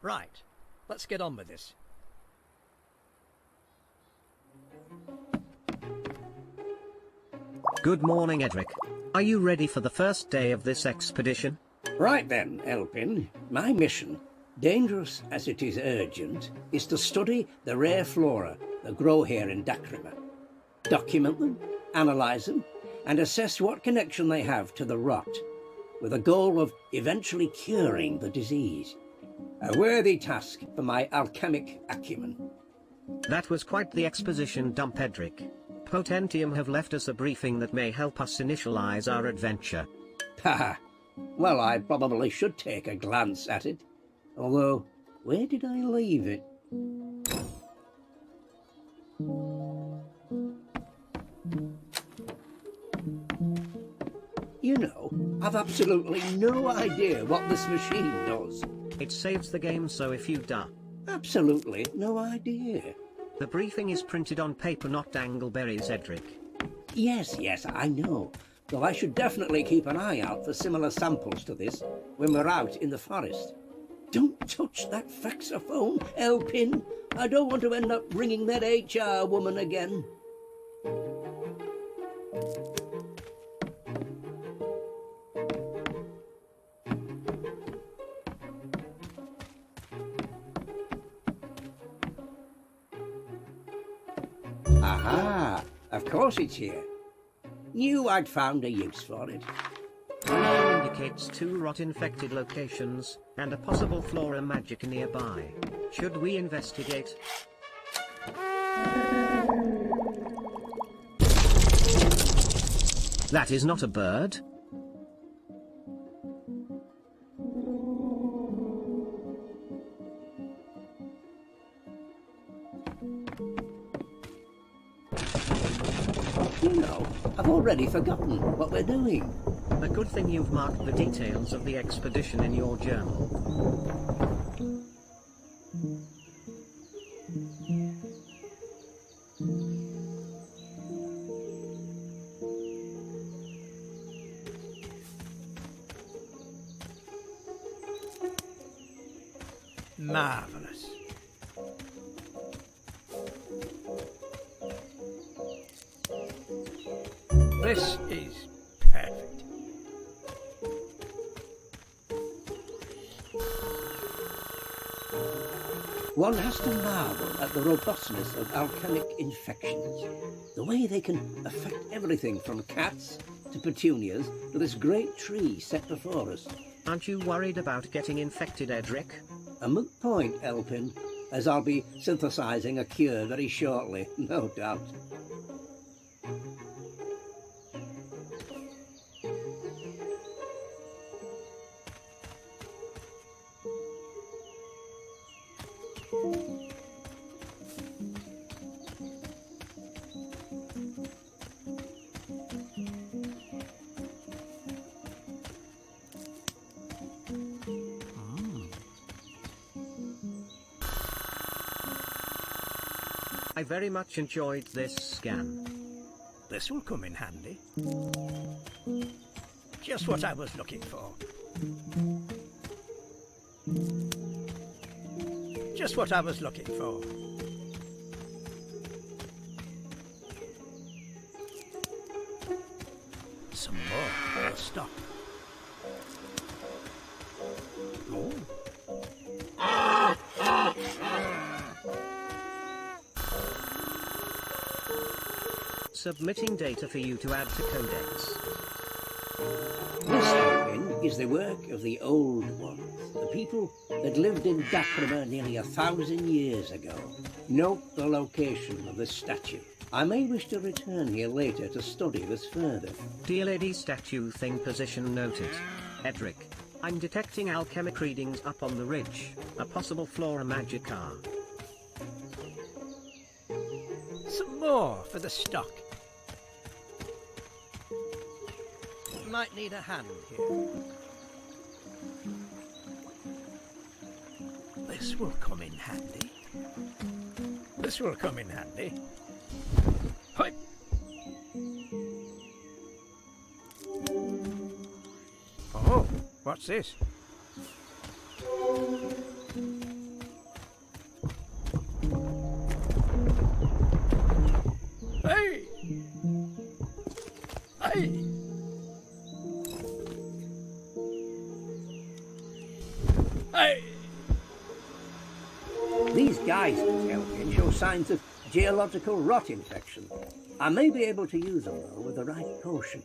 Right, let's get on with this. Good morning, Edric. Are you ready for the first day of this expedition? Right then, Elpin. My mission, dangerous as it is urgent, is to study the rare flora that grow here in Dacrima. Document them, analyse them, and assess what connection they have to the rot, with a goal of eventually curing the disease. A worthy task for my alchemic acumen. That was quite the exposition dump, Edric. Potentium have left us a briefing that may help us initialize our adventure. Haha. Well, I probably should take a glance at it. Although, where did I leave it? You know, I've absolutely no idea what this machine does. It saves the game, so if you die... Absolutely no idea. The briefing is printed on paper, not dangleberries, Edric. Yes, I know. Though I should definitely keep an eye out for similar samples to this when we're out in the forest. Don't touch that faxophone, Elpin. I don't want to end up ringing that HR woman again. Aha! Of course it's here. Knew I'd found a use for it. It indicates 2 rot-infected locations, and a possible flora magic nearby. Should we investigate? That is not a bird. You know, I've already forgotten what we're doing. A good thing you've marked the details of the expedition in your journal. Marvellous. This is perfect. One has to marvel at the robustness of alchemic infections. The way they can affect everything from cats to petunias to this great tree set before us. Aren't you worried about getting infected, Edric? A moot point, Elpin, as I'll be synthesizing a cure very shortly, no doubt. I very much enjoyed this scan. This will come in handy. Just what I was looking for. Just what I was looking for. Some more. Or stop. Oh. Submitting data for you to add to Codex. This, Elpin, is the work of the old ones, the people that lived in Dacrima nearly 1,000 years ago. Note the location of this statue. I may wish to return here later to study this further. Dear Lady Statue Thing position noted. Edric, I'm detecting alchemic readings up on the ridge, a possible Flora Magica. Some more for the stock. Might need a hand here. This will come in handy. This will come in handy. Hi. Oh, what's this? Hey! Hey! Hey! These geysers, Elkin, show signs of geological rot infection. I may be able to use them, though, with the right potion.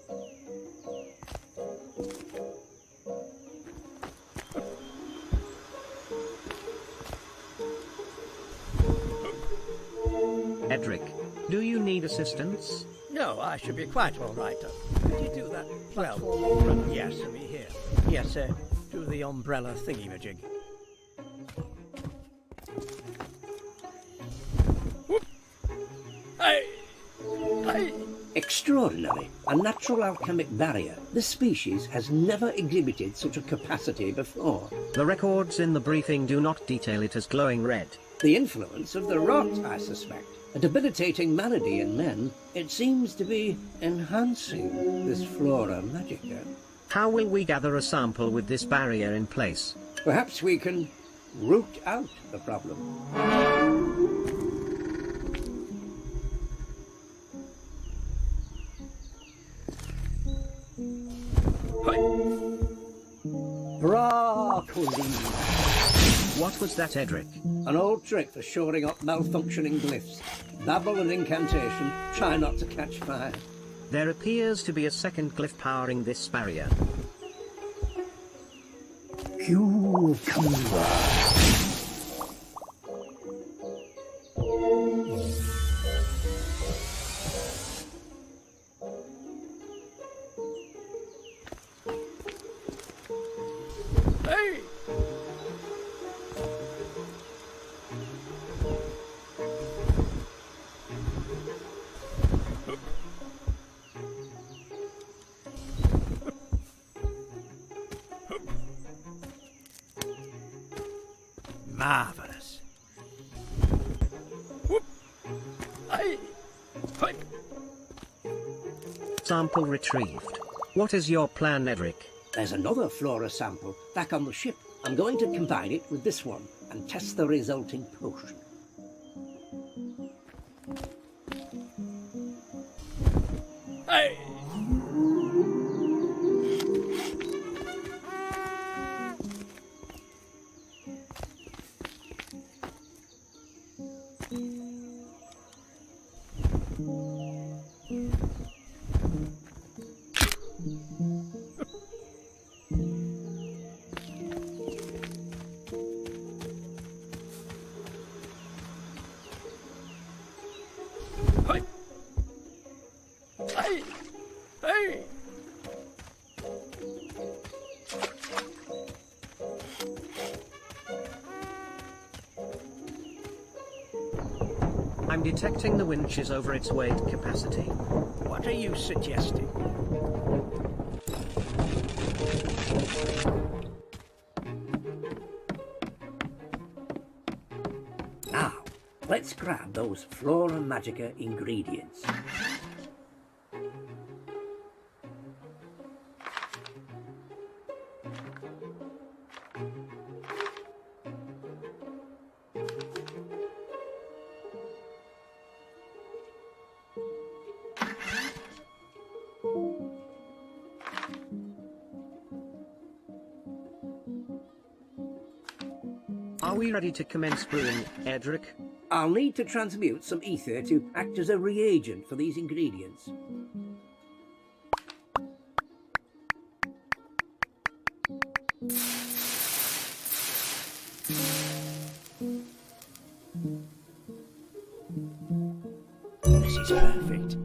Edric, do you need assistance? No, I should be quite all right. Could you do that platform? Yes, me here. Yes, do the umbrella thingy-majig. Whoop! Hey! Hey! Extraordinary. A natural alchemic barrier. This species has never exhibited such a capacity before. The records in the briefing do not detail it as glowing red. The influence of the rot, I suspect. A debilitating malady in men. It seems to be enhancing this Flora Magica. How will we gather a sample with this barrier in place? Perhaps we can root out the problem. Broccoli. What was that, Edric? An old trick for shoring up malfunctioning glyphs. Babble and incantation, try not to catch fire. There appears to be a second glyph powering this barrier. Cucumber. Hey! Marvelous. Whoop! Hey! Hey! Sample retrieved. What is your plan, Edric? There's another flora sample back on the ship. I'm going to combine it with this one and test the resulting potion. Hey! Hey! Hey! Hey! I'm detecting the winch is over its weight capacity. What are you suggesting? Now, let's grab those Flora Magica ingredients. Are we ready to commence brewing, Edric? I'll need to transmute some ether to act as a reagent for these ingredients. This is It's perfect.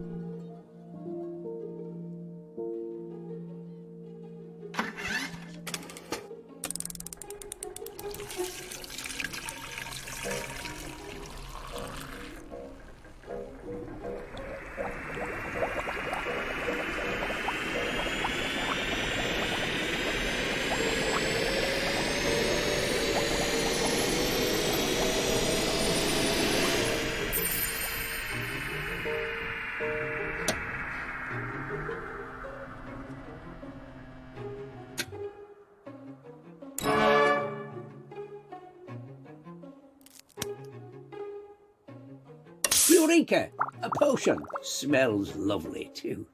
Eureka! A potion. Smells lovely too.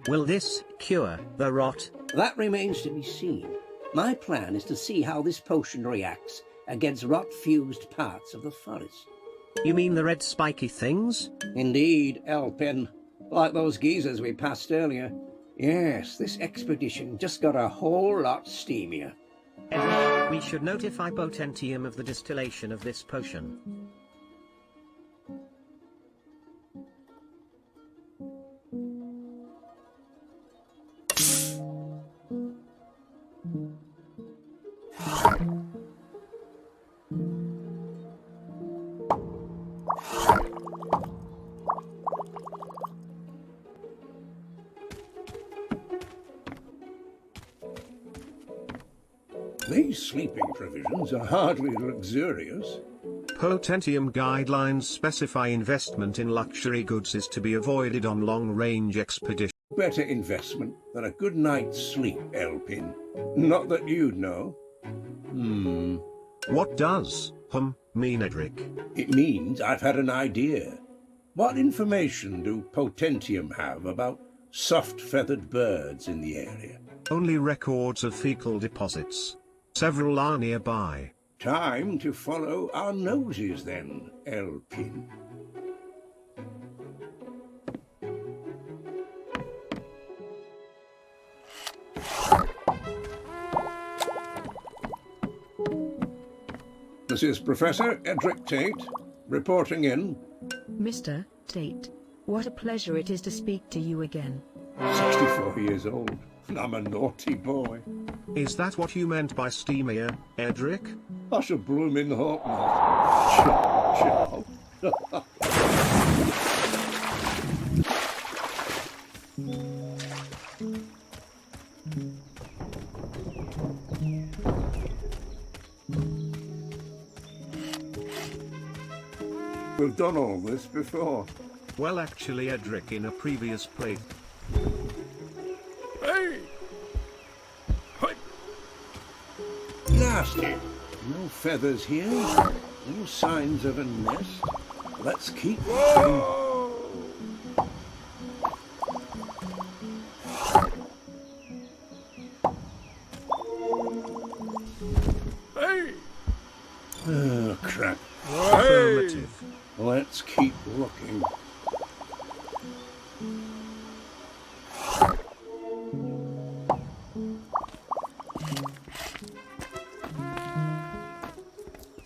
Will this cure the rot? That remains to be seen. My plan is to see how this potion reacts against rot-fused parts of the forest. You mean the red spiky things? Indeed, Elpin. Like those geezers we passed earlier. Yes, this expedition just got a whole lot steamier. Edric, we should notify Potentium of the distillation of this potion. These sleeping provisions are hardly luxurious. Potentium guidelines specify investment in luxury goods is to be avoided on long-range expeditions. Better investment than a good night's sleep, Elpin. Not that you'd know. What does, mean, Edric? It means I've had an idea. What information do Potentium have about soft-feathered birds in the area? Only records of fecal deposits. Several are nearby. Time to follow our noses then, Elpin. This is Professor Edric Tate, reporting in. Mr. Tate, what a pleasure it is to speak to you again. 64 years old. I'm a naughty boy. Is that what you meant by steamier, Edric? I should blooming hope not. Chop, chop. We've done all this before. Well, actually, Edric, in a previous play. Hey! Nasty. No feathers here. No signs of a nest. Let's keep looking. Hey! Oh, crap. Affirmative. Let's keep looking.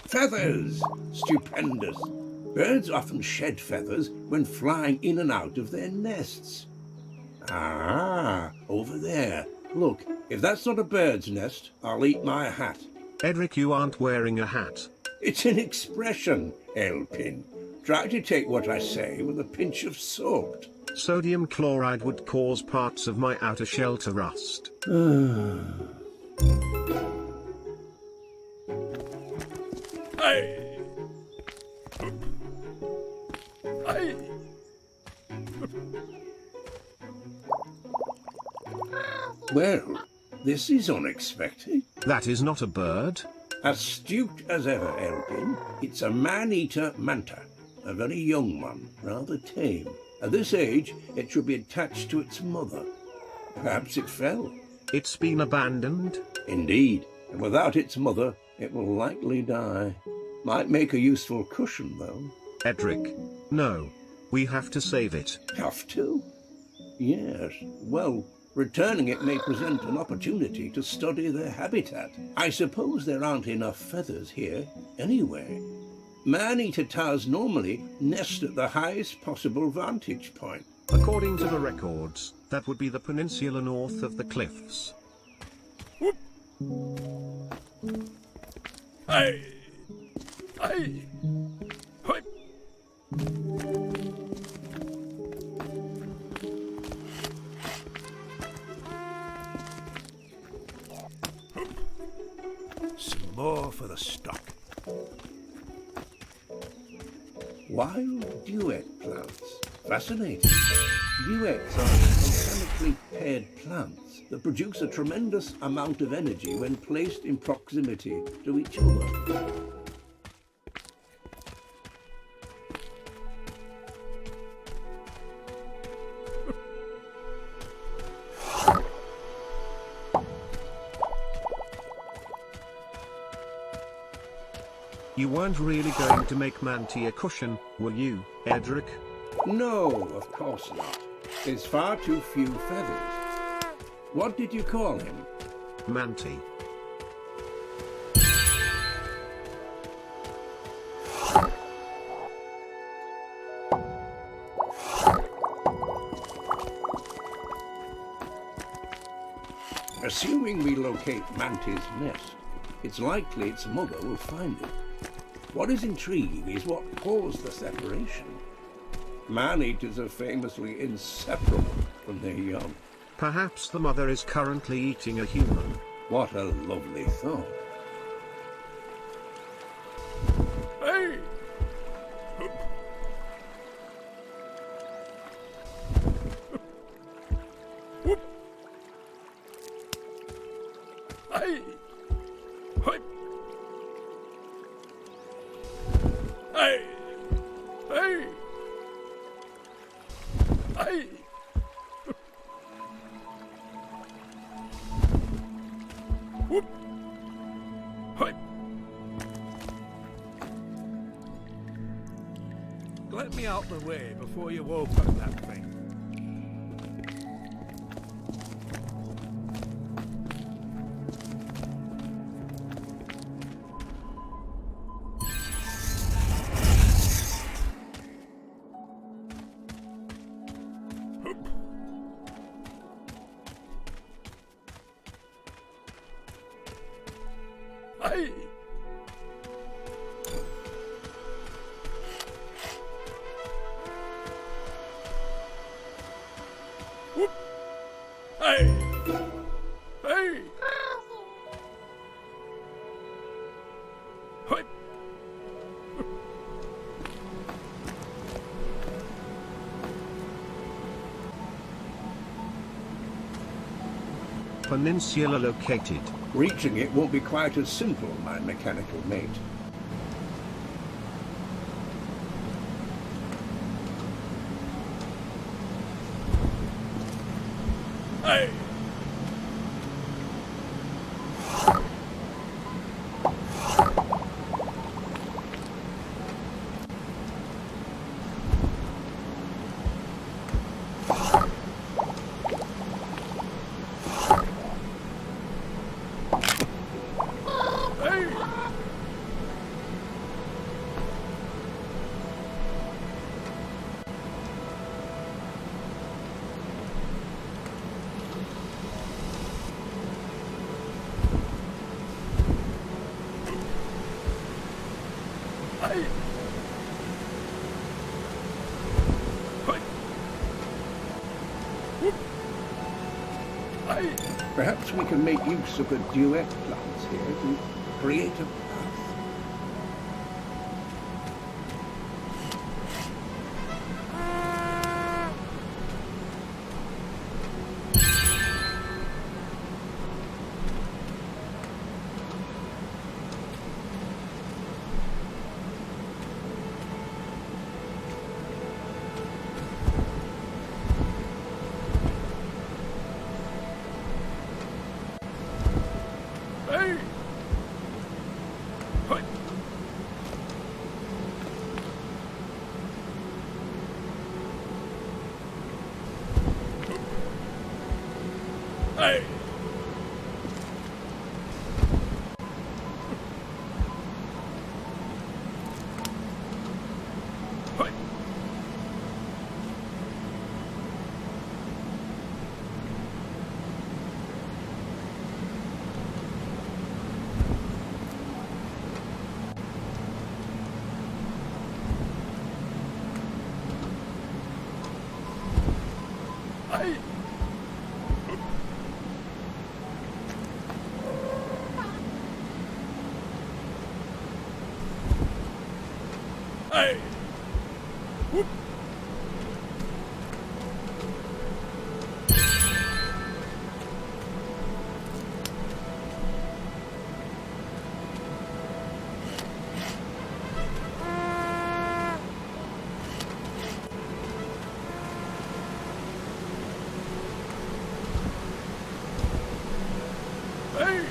Feathers! Stupendous! Birds often shed feathers when flying in and out of their nests. Ah, over there. Look, if that's not a bird's nest, I'll eat my hat. Edric, you aren't wearing a hat. It's an expression, Elpin. Try to take what I say with a pinch of salt. Sodium chloride would cause parts of my outer shell to rust. Hey! Hey! Well, this is unexpected. That is not a bird. Astute as ever, Elpin. It's a man-eater manta. A very young one, rather tame. At this age, it should be attached to its mother. Perhaps it fell. It's been abandoned. Indeed, and without its mother, it will likely die. Might make a useful cushion, though. Edric. No. We have to save it. Have to? Yes, well, returning it may present an opportunity to study their habitat. I suppose there aren't enough feathers here anyway. Man-eater tars normally nest at the highest possible vantage point. According to the records, that would be the peninsula north of the cliffs. Hey! Hey! Hey! Some more for the stock. Wild duet plants. Fascinating. Duets are botanically paired plants that produce a tremendous amount of energy when placed in proximity to each other. You weren't really going to make Manti a cushion, were you, Edric? No, of course not. There's far too few feathers. What did you call him? Manti. Assuming we locate Manti's nest, it's likely its mother will find it. What is intriguing is what caused the separation. Man-eaters are famously inseparable from their young. Perhaps the mother is currently eating a human. What a lovely thought. Hey! Whoop! Hey! Hey! Hey! Hey! Hey! Whoop! Hey! Let me out the way before you open that thing. Hey! Whoop! Hey! Hey! Hey! Peninsula located. Reaching it won't be quite as simple, my mechanical mate. Hey! Hey! Hey! Hey! Whoop! Hey! Perhaps we can make use of the duet plants here to create a path. Hey! Hey! Hey! Hey! Whoop! Hey!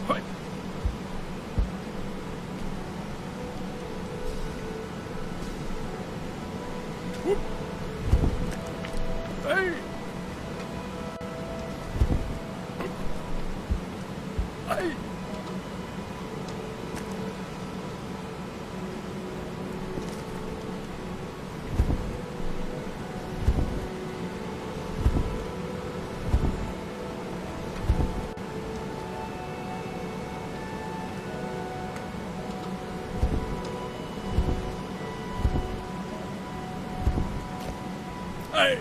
Hey! Whoop! Hey! Hey! Hey!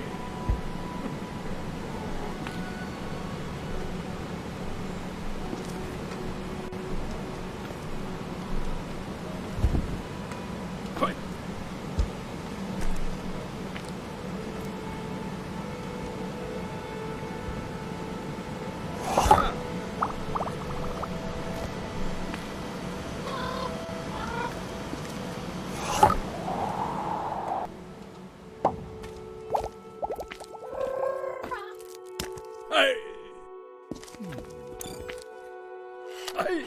Hey! Hey! Hey!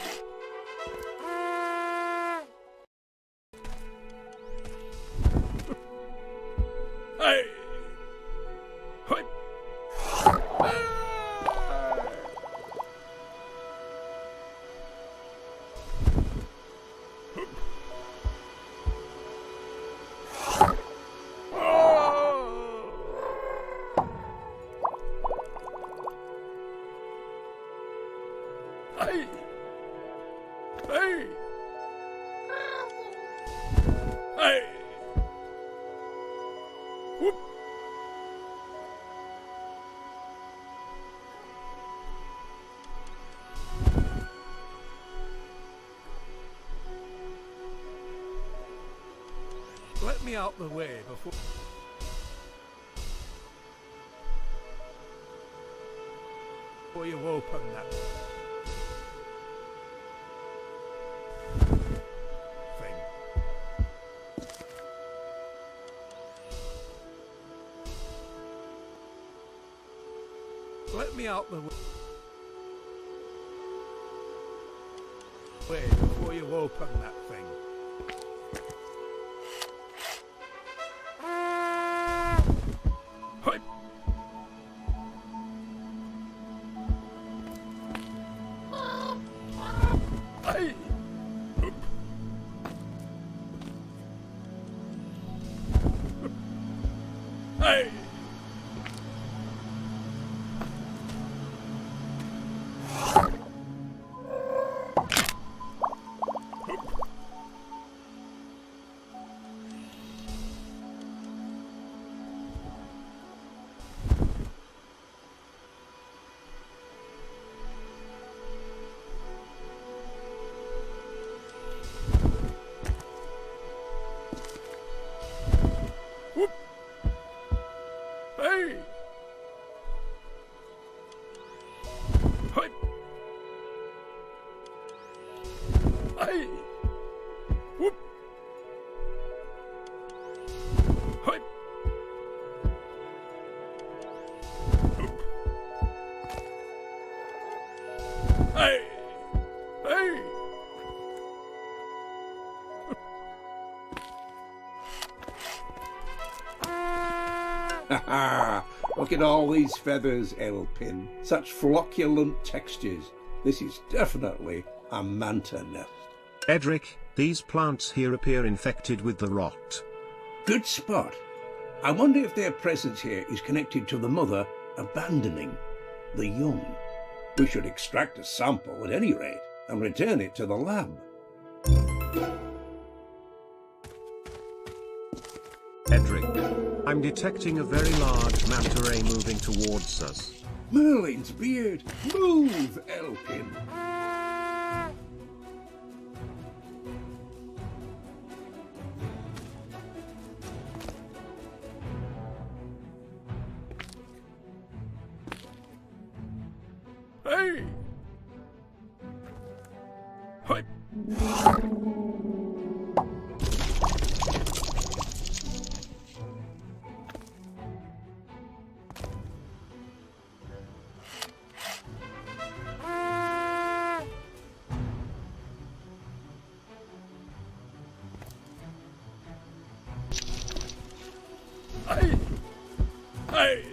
Hey! Hey! Hey! Hey! Hey! Whoop! Let me out the way before you open that thing. Let me out the way before you open that thing. Hey! Hey! Oop. Hey! Hey! Whoop! Hey! Whoop! Hey! Hey! Ha ha! Look at all these feathers, Elpin. Such flocculent textures. This is definitely a manta nest. Edric, these plants here appear infected with the rot. Good spot. I wonder if their presence here is connected to the mother abandoning the young. We should extract a sample at any rate and return it to the lab. Edric, I'm detecting a very large manta ray moving towards us. Merlin's beard! Move, Elpin! Hey! Hey! Hey! Hey!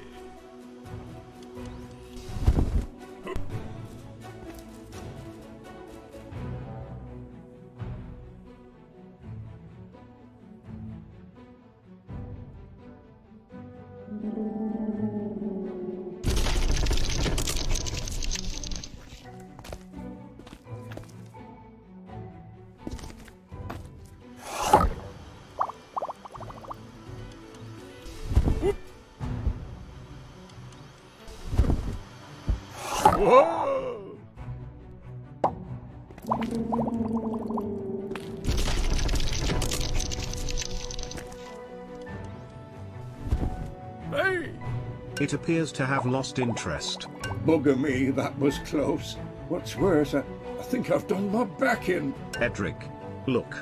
Whoa! Hey! It appears to have lost interest. Bugger me, that was close. What's worse, I think I've done my back in. Edric, look.